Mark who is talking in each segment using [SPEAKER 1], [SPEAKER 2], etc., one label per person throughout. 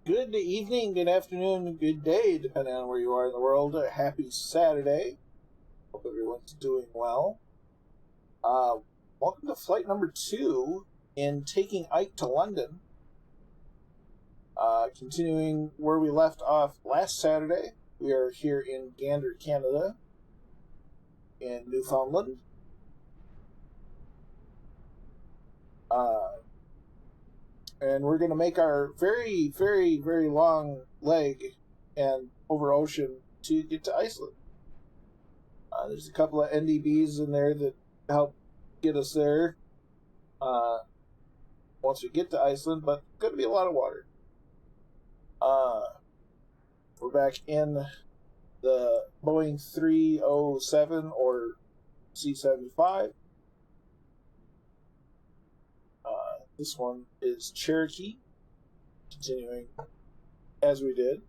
[SPEAKER 1] Good evening, good afternoon, good day, depending on where you are in the world. Happy Saturday. Hope everyone's doing well. Welcome to flight number 2 in taking Ike to London. Continuing where we left off last Saturday, we are here in Gander, Canada, in Newfoundland. And we're going to make our very, very, very long leg and over ocean to get to Iceland. There's a couple of NDBs in there that help get us there once we get to Iceland, but going to be a lot of water. We're back in the Boeing 307 or C-75. This one is Cherokee, continuing as we did.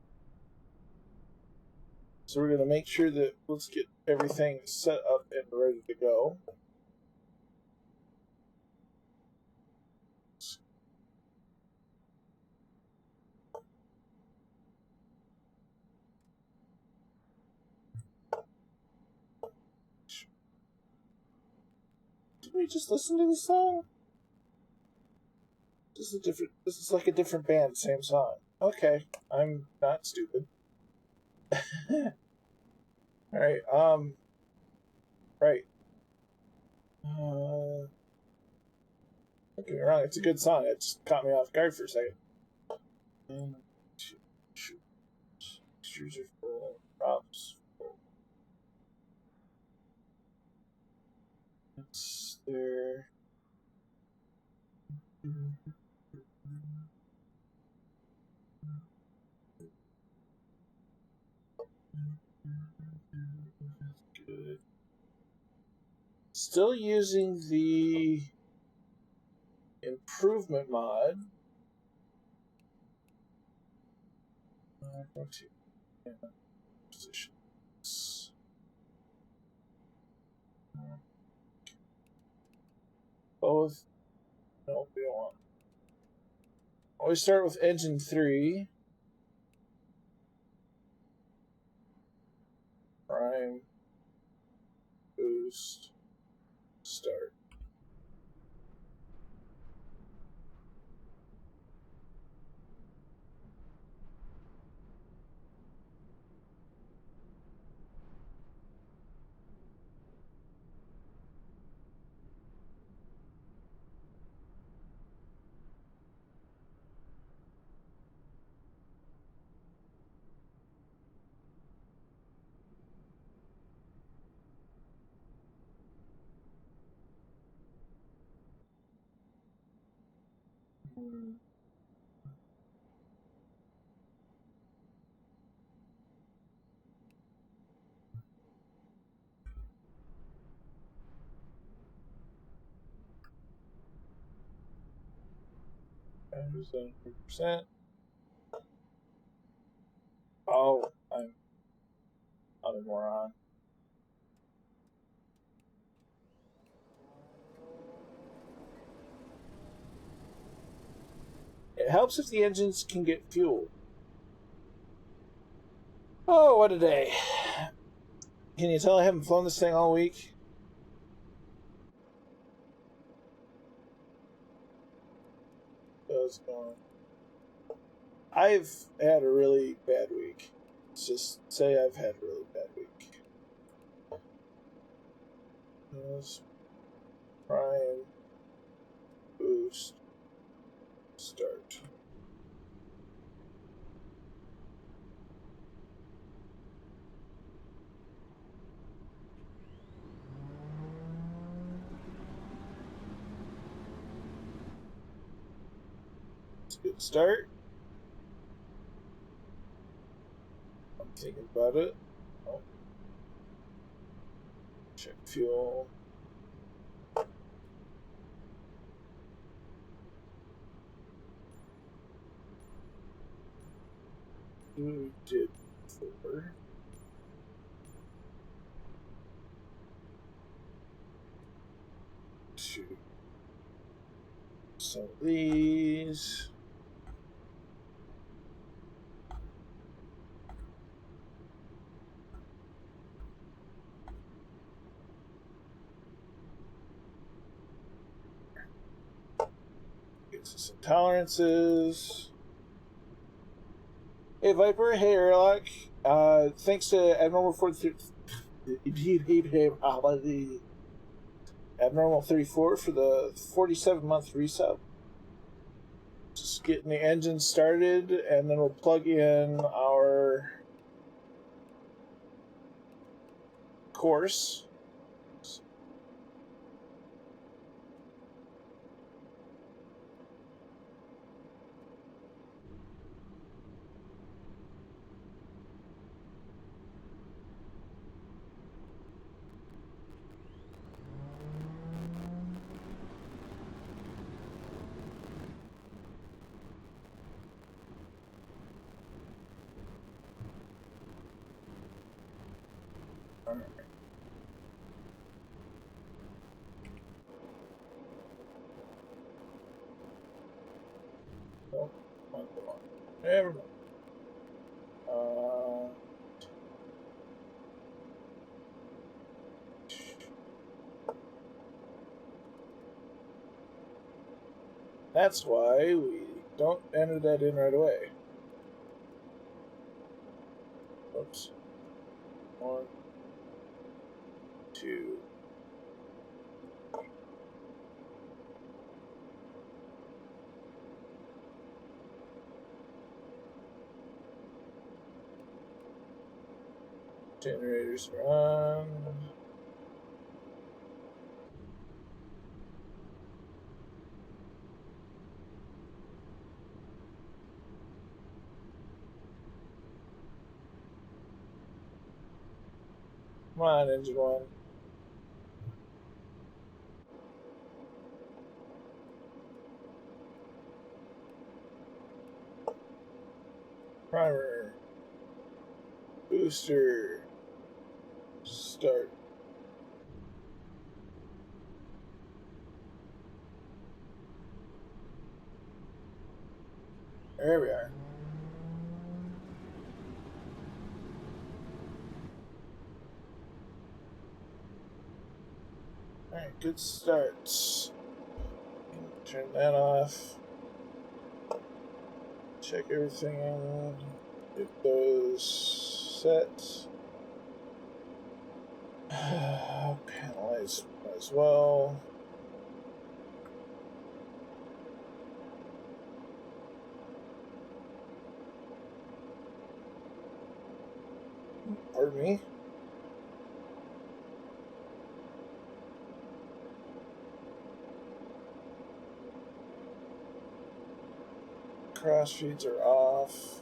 [SPEAKER 1] So we're going to make sure that let's get everything set up and ready to go. Did we just listen to the song? This is like a different band, same song. Okay, I'm not stupid. Alright, right. Don't get me wrong, it's a good song. It just caught me off guard for a second. Extruder full, props full. That's there. Good. Still using the improvement mod. Go to positions. Both. No, we don't want. Always start with engine 3. Prime. Boost. Start. And 100%. Oh, I'm a moron. It helps if the engines can get fuel. Oh, what a day. Can you tell I haven't flown this thing all week? How's it going? I've had a really bad week. Let's just say I've had a really bad week. Prime. Boost. Start. It's a good start. I'm thinking about it. Oh. Check fuel. We did 4. Two. Some of these. Some tolerances. Hey Viper, hey Airlock. Thanks to Abnormal 34 for the 47-month resub. Just getting the engine started, and then we'll plug in our course. Never mind. That's why we don't enter that in right away. Oops. 1, 2. Generators are on. Come on, engine 1. Primer. Booster. Start. There we are. Alright, good start. Turn that off. Check everything. Get those set. Panelize as well. Pardon me. Cross feeds are off.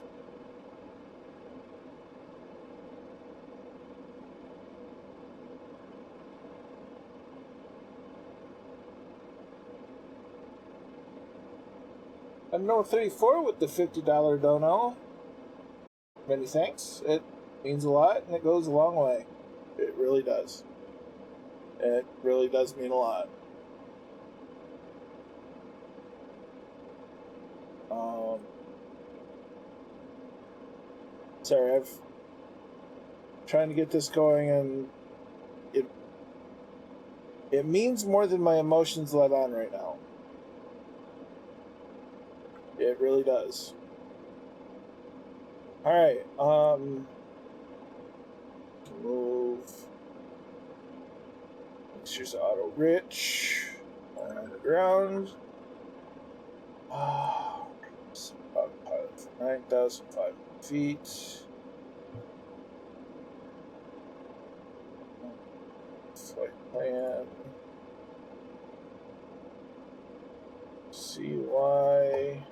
[SPEAKER 1] I'm no 34 with the $50 dono. Many thanks. It means a lot, and it goes a long way. It really does. It really does mean a lot. Sorry, I'm trying to get this going, and it means more than my emotions let on right now. It really does. Alright, move. Mixtures auto rich. On the ground. Pilot for 9,500 feet. Flight plan. CY.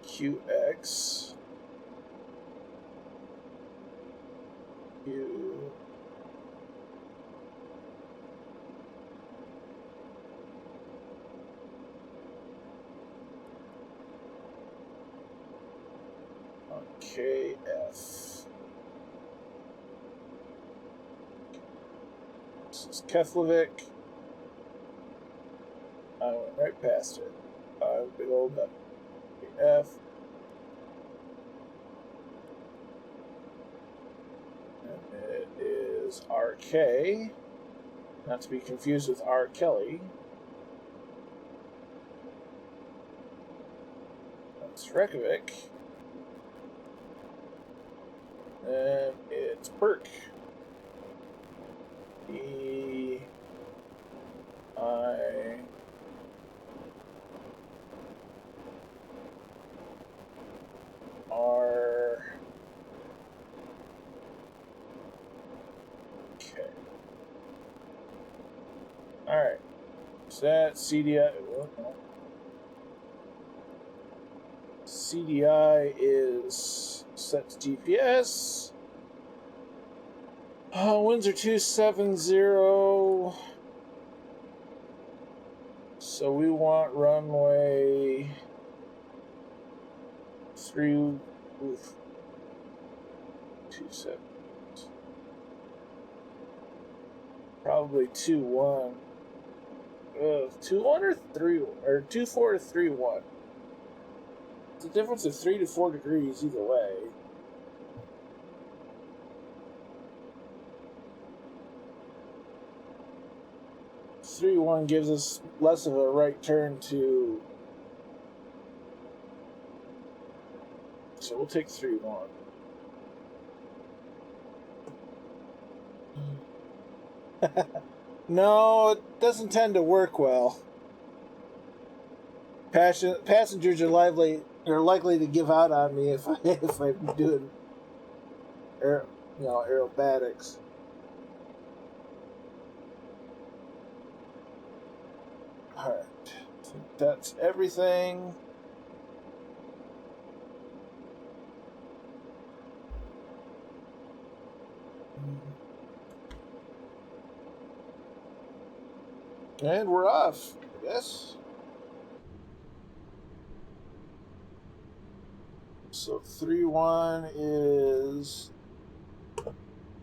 [SPEAKER 1] QX. Q. KF. This is Keflavik. I went right past it. Big old F. And it is RK. Not to be confused with R. Kelly. It's Reykjavik. And it's Perk. E-I-R. Okay. Alright. So that's CDI. CDI is set to GPS. Winds are 270. So we want runway 3. 27. Probably 21. 21 or 3 or 24 to 31. It's a difference of 3 to 4 degrees either way. Three one gives us less of a right turn to, so we'll take 3-1. No, it doesn't tend to work well. Passengers are likely to give out on me if I'm doing aerobatics. All right, I think that's everything. And we're off, I guess. So 3-1 is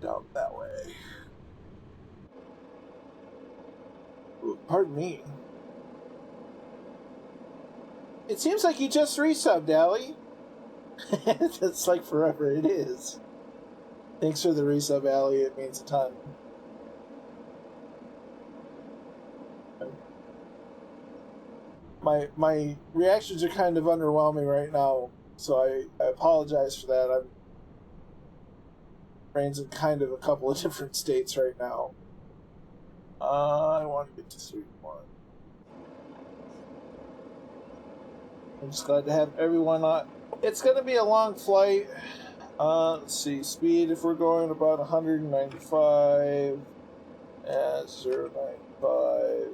[SPEAKER 1] down that way. Ooh, pardon me. It seems like you just resubbed, Allie. That's like forever. It is. Thanks for the resub, Allie. It means a ton. My reactions are kind of underwhelming right now, so I apologize for that. I'm brain's in kind of a couple of different states right now. I want to get to 3-1. I'm just glad to have everyone on. It's going to be a long flight. Let's see, speed, if we're going about 195 at 0.95.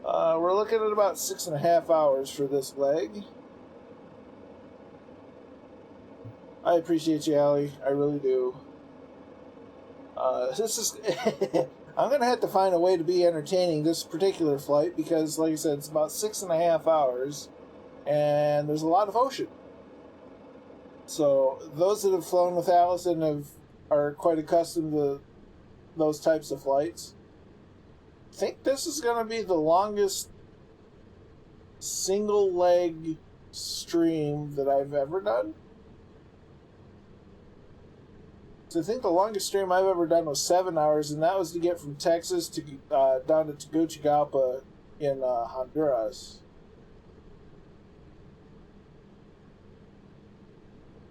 [SPEAKER 1] We're looking at about 6.5 hours for this leg. I appreciate you, Allie. I really do. This is... I'm going to have to find a way to be entertaining this particular flight because, like I said, it's about 6.5 hours and there's a lot of ocean. So those that have flown with Allison are quite accustomed to those types of flights. I think this is going to be the longest single leg stream that I've ever done. So I think the longest stream I've ever done was 7 hours, and that was to get from Texas to down to Tegucigalpa in Honduras.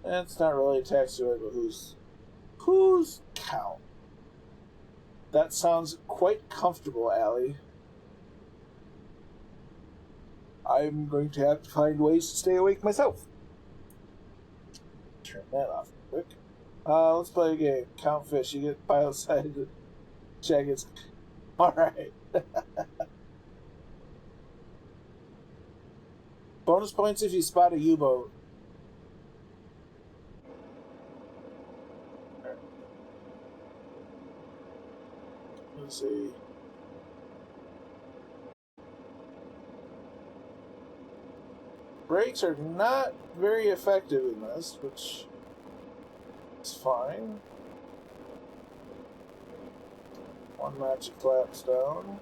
[SPEAKER 1] And it's not really a taxiway, but who's cow? That sounds quite comfortable, Allie. I'm going to have to find ways to stay awake myself. Turn that off quick. Let's play a game. Count fish. You get pilot side to check it. Alright. Bonus points if you spot a U-boat. Right. Let's see. Brakes are not very effective in this, which is fine. One magic flaps down.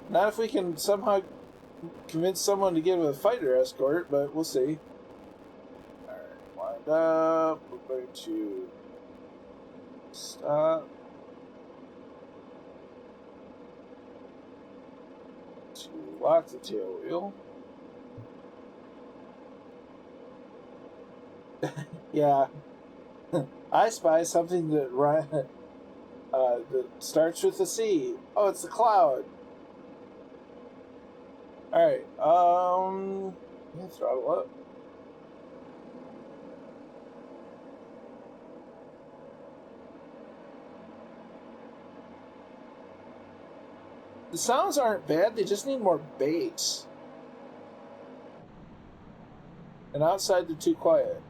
[SPEAKER 1] Not if we can somehow convince someone to give a fighter escort, but we'll see. Alright, wind up. We're going to stop. to lock the tail wheel. Yeah. I spy something that that starts with a C. Oh, it's a cloud. Alright, throttle up. The sounds aren't bad, they just need more bass. And outside they're too quiet.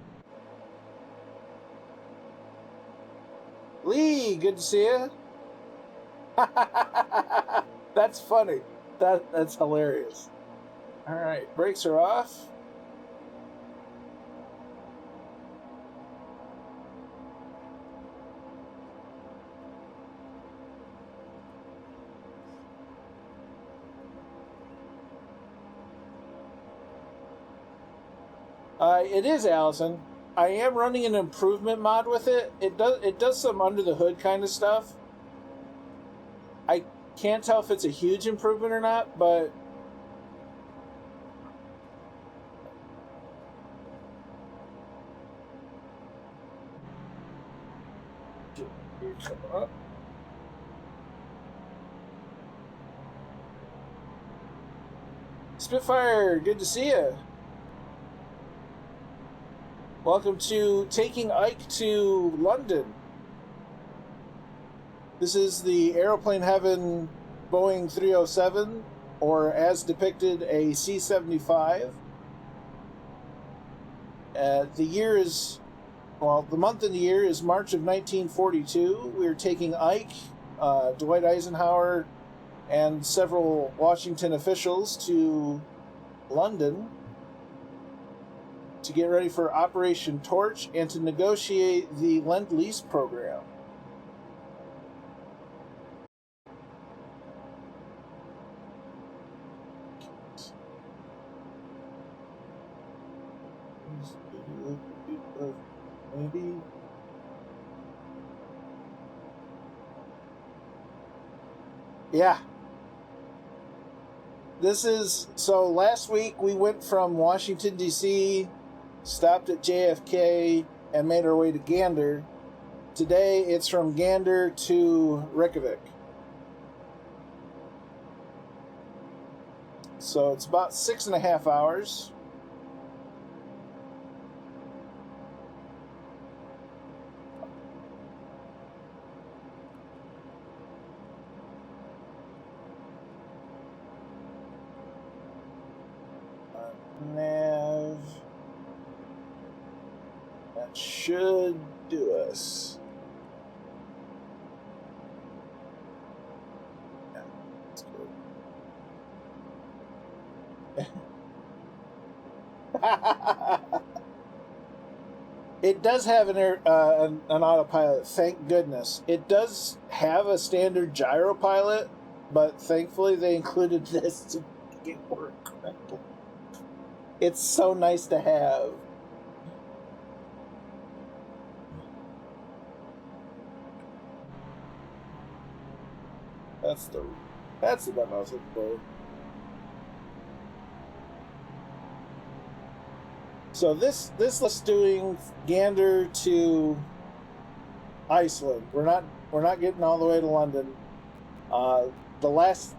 [SPEAKER 1] Lee, good to see you. That's funny. That's hilarious. Alright, brakes are off. It is, Allison. I am running an improvement mod with it. It does some under the hood kind of stuff. I can't tell if it's a huge improvement or not, but come up. Spitfire, good to see you. Welcome to Taking Ike to London. This is the Aeroplane Heaven Boeing 307, or as depicted, a C-75. The year is, well, the month and the year is March of 1942. We're taking Ike, Dwight Eisenhower, and several Washington officials to London to get ready for Operation Torch and to negotiate the Lend-Lease program. Maybe. Yeah. This is, so last week we went from Washington, D.C., stopped at JFK, and made our way to Gander. Today it's from Gander to Reykjavik. So it's about 6.5 hours. Nav. That should do us. Yeah, that's good. It does have an autopilot, thank goodness. It does have a standard gyro pilot, but thankfully they included this to make it work correctly. It's so nice to have. That's the button I was looking for. So this list doing Gander to Iceland. We're not getting all the way to London. The last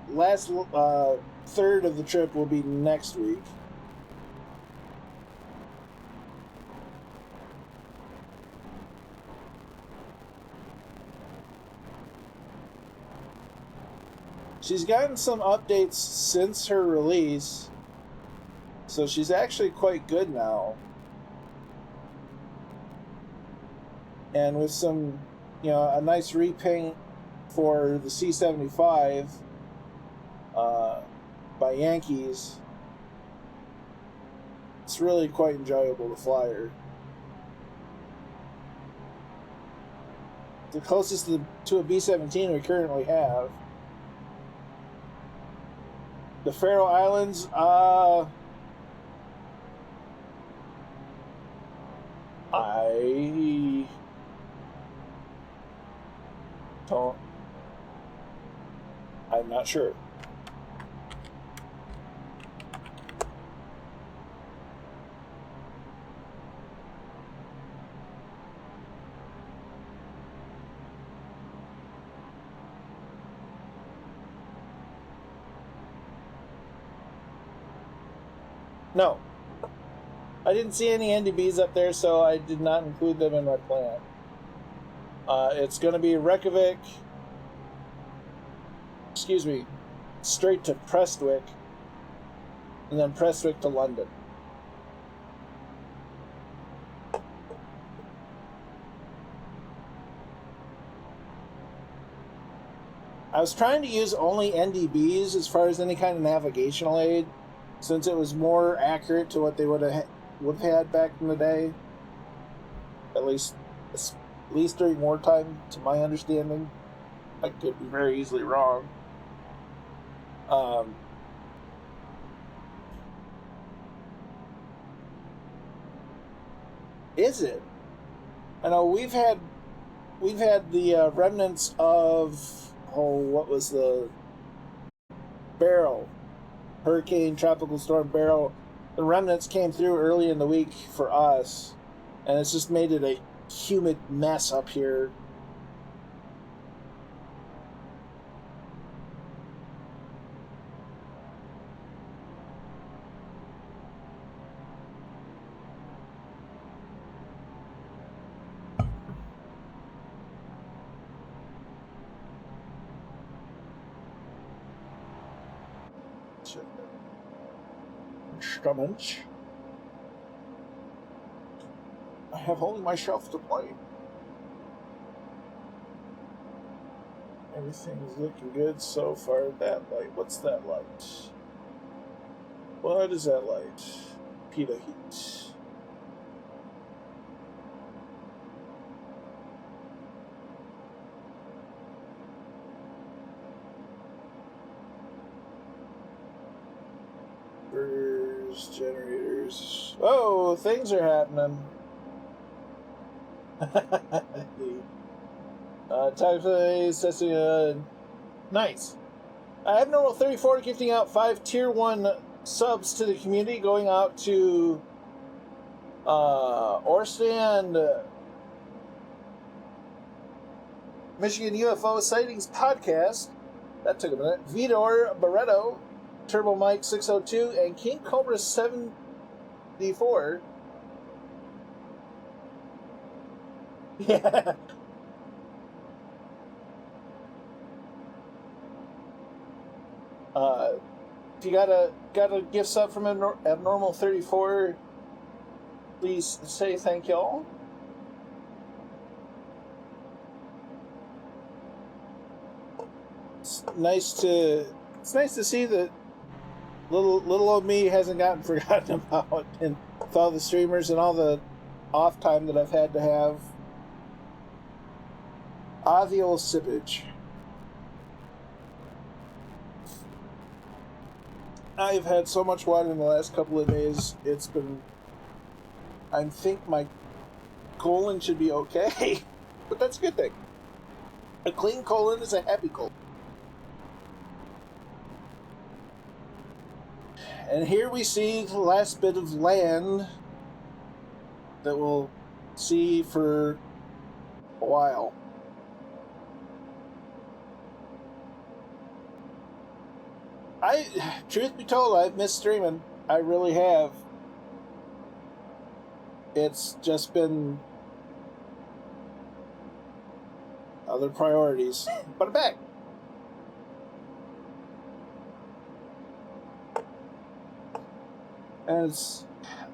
[SPEAKER 1] third of the trip will be next week. She's gotten some updates since her release, so she's actually quite good now. And with some, a nice repaint for the C-75 by Yankees, it's really quite enjoyable to fly her. The closest to a B-17 we currently have. The Faroe Islands, I don't. I'm not sure. No. I didn't see any NDBs up there, so I did not include them in my plan. It's going to be Reykjavik, straight to Prestwick, and then Prestwick to London. I was trying to use only NDBs as far as any kind of navigational aid, since it was more accurate to what they would have had back in the day. At least during wartime, to my understanding. I could be very easily wrong. Is it? I know we've had the remnants of what was the Beryl, Hurricane Tropical Storm Beryl. The remnants came through early in the week for us, and it's just made it a humid mess up here. Instruments. I have only myself to blame. Everything's looking good so far. That light. What's that light? What is that light? Pita heat. Generators. Oh, things are happening. Time phase testing. Nice. Abnormal 34 gifting out 5 tier 1 subs to the community, going out to Orstand, Michigan UFO Sightings Podcast. That took a minute. Vidor Barreto, Turbo Mike 602, and King Cobra 74. Yeah. If you got a gift sub from Abnormal 34, please say thank y'all. It's nice to see that little old me hasn't gotten forgotten about, and with all the streamers and all the off time that I've had to have. The old sippage. I've had so much water in the last couple of days. It's been... I think my colon should be okay, but that's a good thing. A clean colon is a happy colon. And here we see the last bit of land that we'll see for a while. Truth be told, I've missed streaming. I really have. It's just been other priorities. But I'm back. And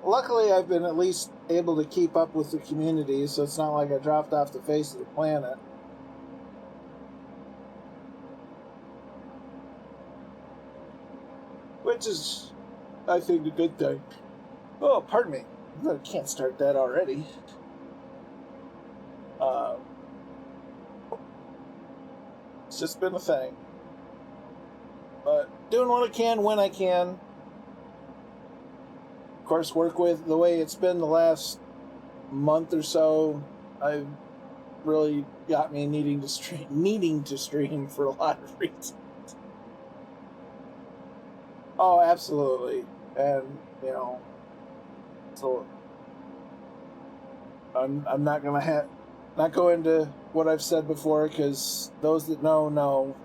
[SPEAKER 1] luckily I've been at least able to keep up with the community, so it's not like I dropped off the face of the planet. Which is, I think, a good thing. Oh, pardon me. I can't start that already. It's just been a thing. But doing what I can when I can. Of course, work with the way it's been the last month or so. I've really got me needing to stream for a lot of reasons. Oh, absolutely. And, so I'm not going to not go into what I've said before, because those that know.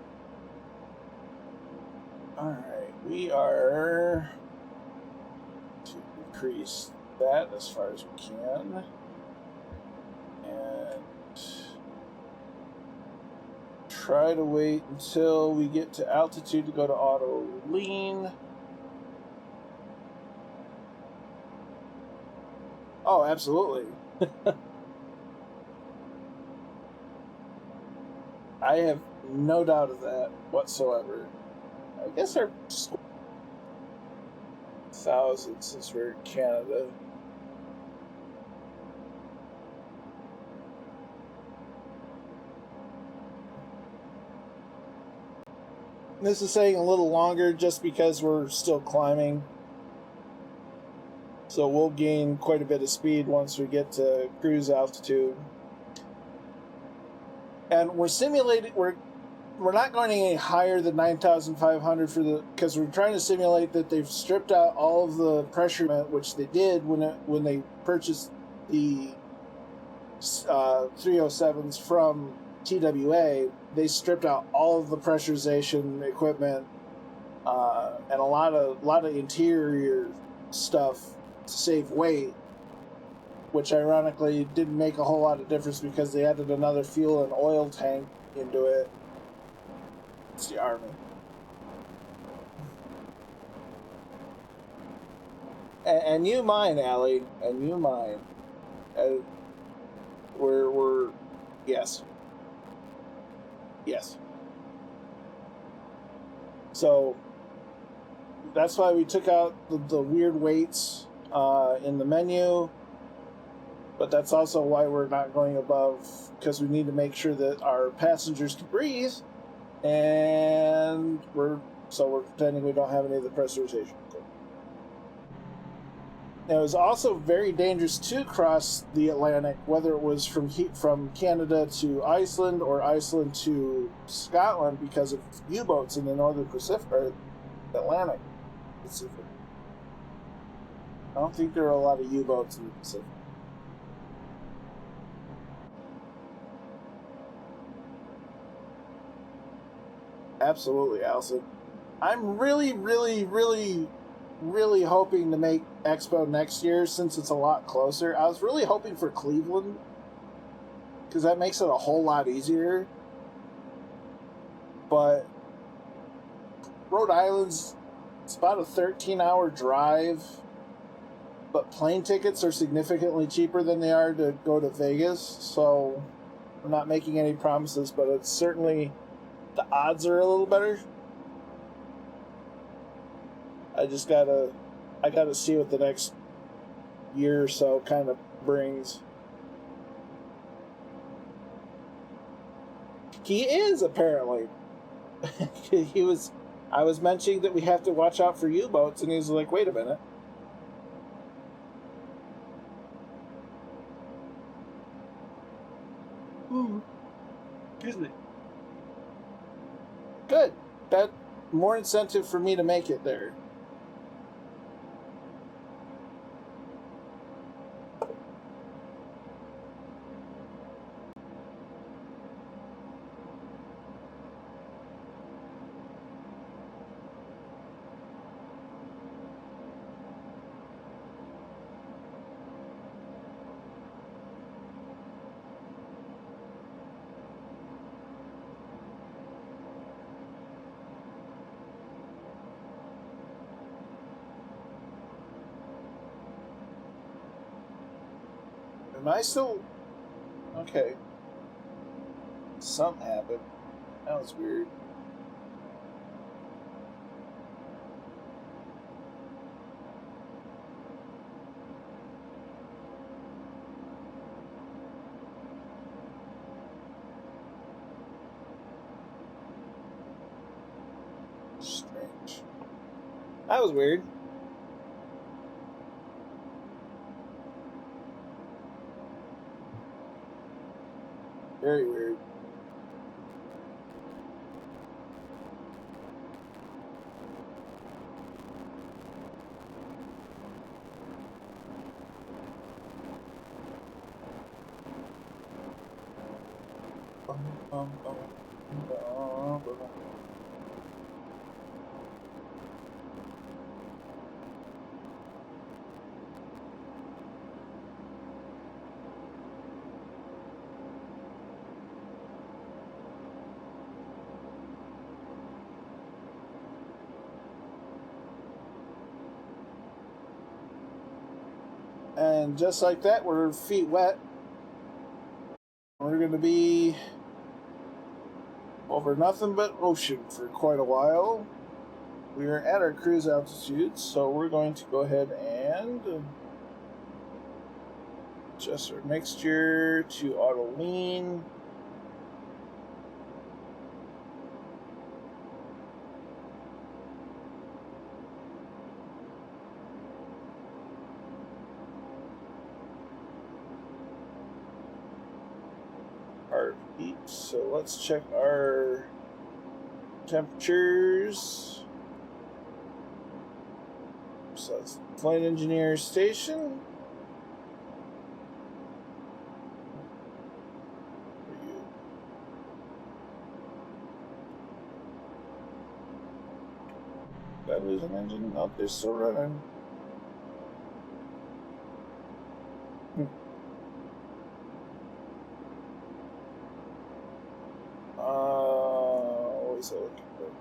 [SPEAKER 1] Alright, we are 2 decrease that as far as we can. And try to wait until we get to altitude to go to auto lean. Oh, absolutely. I have no doubt of that whatsoever. I guess our 1,000 since we're in Canada. This is saying a little longer just because we're still climbing. So we'll gain quite a bit of speed once we get to cruise altitude. And we're simulating, we're not going any higher than 9,500 for the, because we're trying to simulate that they've stripped out all of the pressure, which they did when they purchased the 307s from TWA. They stripped out all of the pressurization equipment and a lot of interior stuff to save weight, which ironically didn't make a whole lot of difference because they added another fuel and oil tank into it. It's the Army. And you mine, Allie, and you mine. We're yes. Yes. So that's why we took out the weird weights in the menu, but that's also why we're not going above, because we need to make sure that our passengers can breathe, and we're pretending we don't have any of the pressurization. It was also very dangerous to cross the Atlantic, whether it was from Canada to Iceland or Iceland to Scotland, because of U-boats in the Northern Pacific or Atlantic Pacific. I don't think there are a lot of U-boats in the Pacific. Absolutely, Allison. I'm really, really, really, really hoping to make Expo next year since it's a lot closer. I was really hoping for Cleveland because that makes it a whole lot easier. But Rhode Island's, it's about a 13-hour drive, but plane tickets are significantly cheaper than they are to go to Vegas, so I'm not making any promises, but it's certainly, the odds are a little better. I gotta see what the next year or so kind of brings. He is, apparently. I was mentioning that we have to watch out for U-boats, and he's like, wait a minute. Excuse me. Good. That more incentive for me to make it there. Am I still... Okay. Something happened. That was weird. Strange. That was weird. Very weird. And just like that, we're feet wet. We're going to be over nothing but ocean for quite a while. We are at our cruise altitude, so we're going to go ahead and adjust our mixture to auto lean. Heat. So let's check our temperatures. So that's flight engineer station. Did I lose an engine? Oh, they're still running. What is it?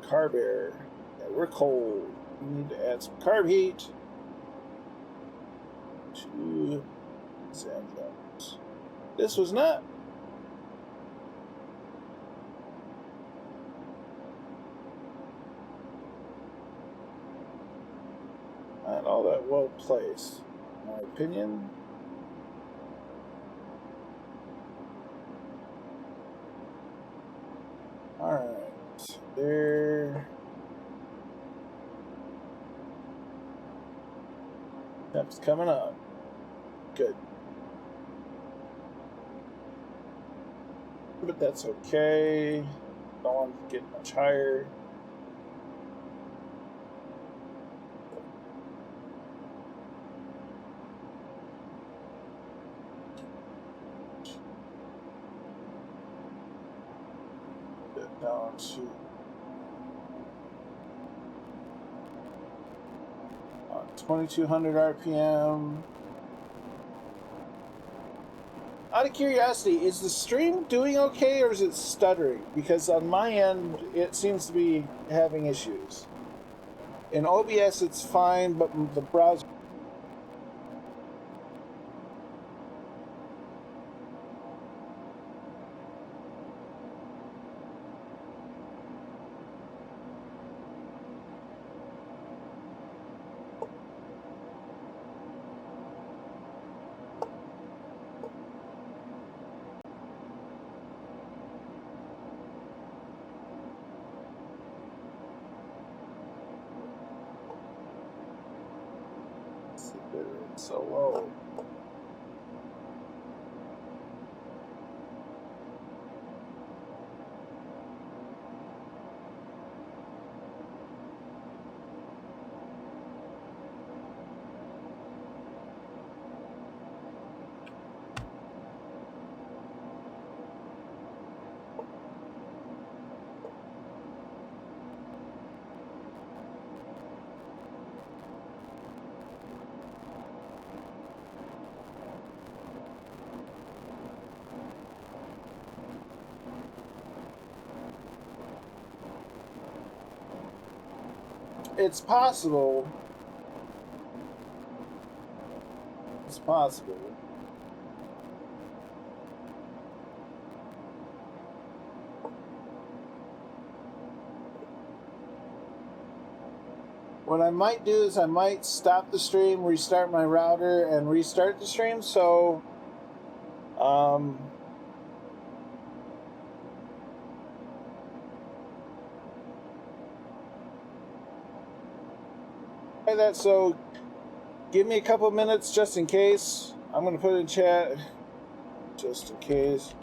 [SPEAKER 1] Carb air. Yeah, we're cold. We need to add some carb heat to engines. This was not. Not all that well placed, in my opinion. Alright, there. Temp's coming up. Good. But that's okay. Don't want to get much higher. Get down to 2200 RPM. Out of curiosity, is the stream doing okay or is it stuttering? Because on my end, it seems to be having issues. In OBS, it's fine, but the browser. So low. It's possible. It's possible. What I might do is I might stop the stream, restart my router, and restart the stream. So, that. So, give me a couple minutes just in case. I'm going to put it in chat just in case.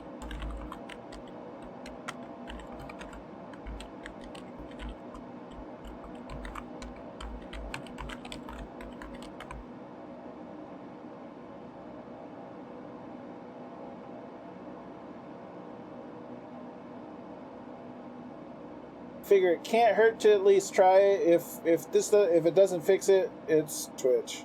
[SPEAKER 1] Figure it can't hurt to at least try it. If it doesn't fix it, it's Twitch.